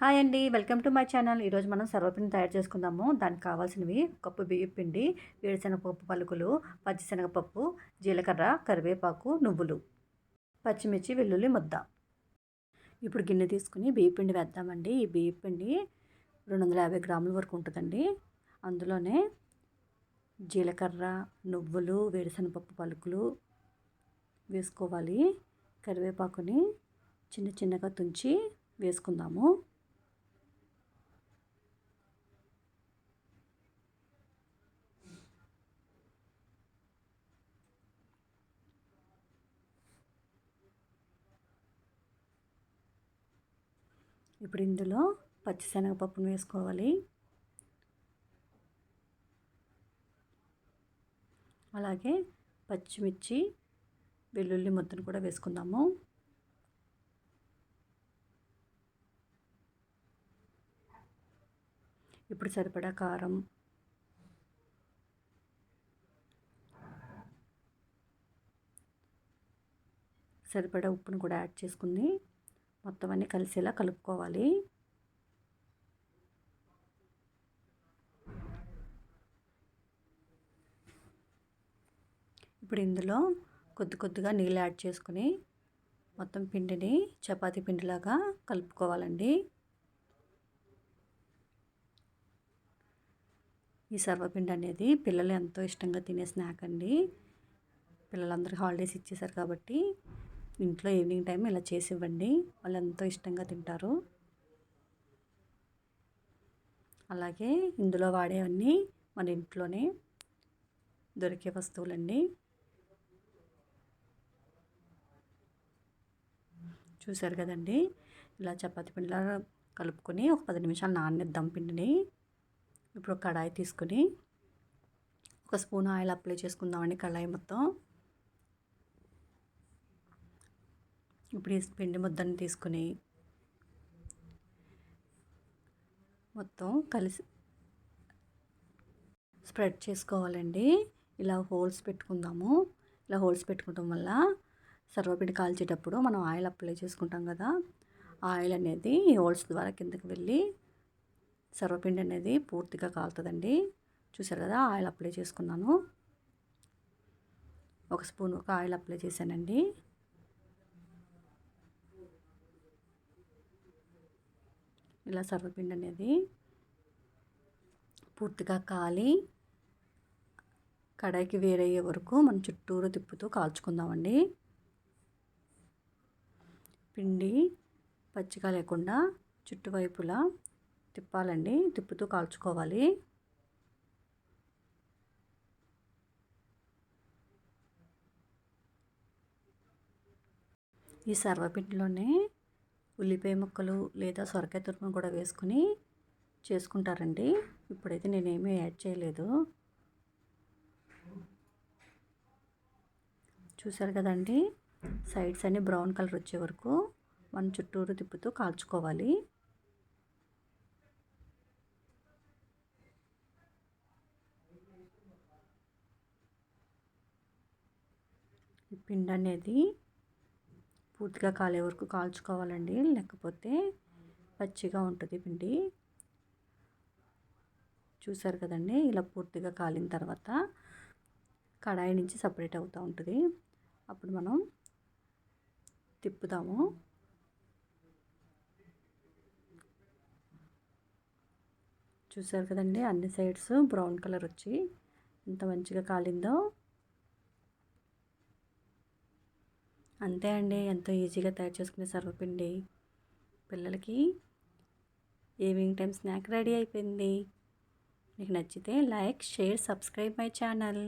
Hi అండి. Welcome to my channel. ఈరోజు మనం సర్వపిండి తయారు చేసుకుందాము. దానికి కావాల్సినవి కప్పు బియ్యం పిండి, వేరుశనగపప్పు పలుకులు, పచ్చిశనగపప్పు, జీలకర్ర, కరివేపాకు, నువ్వులు, పచ్చిమిర్చి, వెల్లుల్లి ముద్ద. ఇప్పుడు గిన్నె తీసుకుని బియ్యం పిండి వేద్దామండి. ఈ బియ్యం పిండి 250 గ్రాముల వరకు ఉంటుందండి. అందులోనే జీలకర్ర, నువ్వులు, వేరుశనగపప్పు పలుకులు వేసుకోవాలి. కరివేపాకుని చిన్న చిన్నగా తుంచి వేసుకుందాము. ఇప్పుడు ఇందులో పచ్చిశనగపప్పును వేసుకోవాలి. అలాగే పచ్చిమిర్చి, వెల్లుల్లి ముద్దను కూడా వేసుకుందాము. ఇప్పుడు సరిపడా కారం, సరిపడా ఉప్పును కూడా యాడ్ చేసుకుని మొత్తం అన్నీ కలిసేలా కలుపుకోవాలి. ఇప్పుడు ఇందులో కొద్ది కొద్దిగా నీళ్ళు యాడ్ చేసుకుని మొత్తం పిండిని చపాతీ పిండిలాగా కలుపుకోవాలండి. ఈ సర్వపిండి అనేది పిల్లలు ఎంతో ఇష్టంగా తినే స్నాక్ అండి. పిల్లలందరికీ హాలిడేస్ ఇచ్చేసారు కాబట్టి ఇంట్లో ఈవినింగ్ టైం ఇలా చేసి ఇవ్వండి. వాళ్ళు ఎంతో ఇష్టంగా తింటారు. అలాగే ఇందులో వాడేవన్నీ మన ఇంట్లోనే దొరికే వస్తువులండి. చూసారు కదండి, ఇలా చపాతీ పిండిలా కలుపుకొని ఒక 10 నిమిషాలు నాననిద్దాం పిండిని. ఇప్పుడు ఒక కడాయి తీసుకుని ఒక స్పూన్ ఆయిల్ అప్లై చేసుకుందామండి కడాయి మొత్తం. ఇప్పుడు ఈ పిండి ముద్దను తీసుకుని మొత్తం కలిసి స్ప్రెడ్ చేసుకోవాలండి. ఇలా హోల్స్ పెట్టుకుందాము. ఇలా హోల్స్ పెట్టుకోవడం వల్ల సర్వపిండి కాల్చేటప్పుడు మనం ఆయిల్ అప్లై చేసుకుంటాం కదా, ఆయిల్ అనేది ఈ హోల్స్ ద్వారా కిందకి వెళ్ళి సర్వపిండి అనేది పూర్తిగా కాలుతుందండి. చూసారు కదా, ఆయిల్ అప్లై చేసుకున్నాను. ఒక స్పూన్ ఆయిల్ అప్లై చేశానండి. ఇలా సర్వపిండి అనేది పూర్తిగా కాలి కడాయికి వేరయ్యే వరకు మనం చుట్టూరు తిప్పుతూ కాల్చుకుందామండి. పిండి పచ్చిగా లేకుండా చుట్టువైపులా తిప్పాలండి, తిప్పుతూ కాల్చుకోవాలి. ఈ సర్వపిండిలోనే ఉల్లిపాయ ముక్కలు లేదా సొరకాయ తురుము కూడా వేసుకుని చేసుకుంటారండి. ఇప్పుడైతే నేనేమీ యాడ్ చేయలేదు. చూసారు కదండి, సైడ్స్ అన్ని బ్రౌన్ కలర్ వచ్చే వరకు మనం చుట్టూరు తిప్పుతూ కాల్చుకోవాలి. ఈ పిండి అనేది పూర్తిగా కాలే వరకు కాల్చుకోవాలండి, లేకపోతే పచ్చిగా ఉంటుంది పిండి. చూసారు కదండి, ఇలా పూర్తిగా కాలిన తర్వాత కడాయి నుంచి సపరేట్ అవుతూ ఉంటుంది. అప్పుడు మనం తిప్పుదాము. చూసారు కదండి, అన్ని సైడ్స్ బ్రౌన్ కలర్ వచ్చి ఎంత మంచిగా కాలిందో. అంతే అండి, ఎంతో ఈజీగా తయారు చేసుకునే సర్వపిండి పిల్లలకి ఈవినింగ్ టైం స్నాక్ రెడీ అయిపోయింది. మీకు నచ్చితే like, share, subscribe my channel.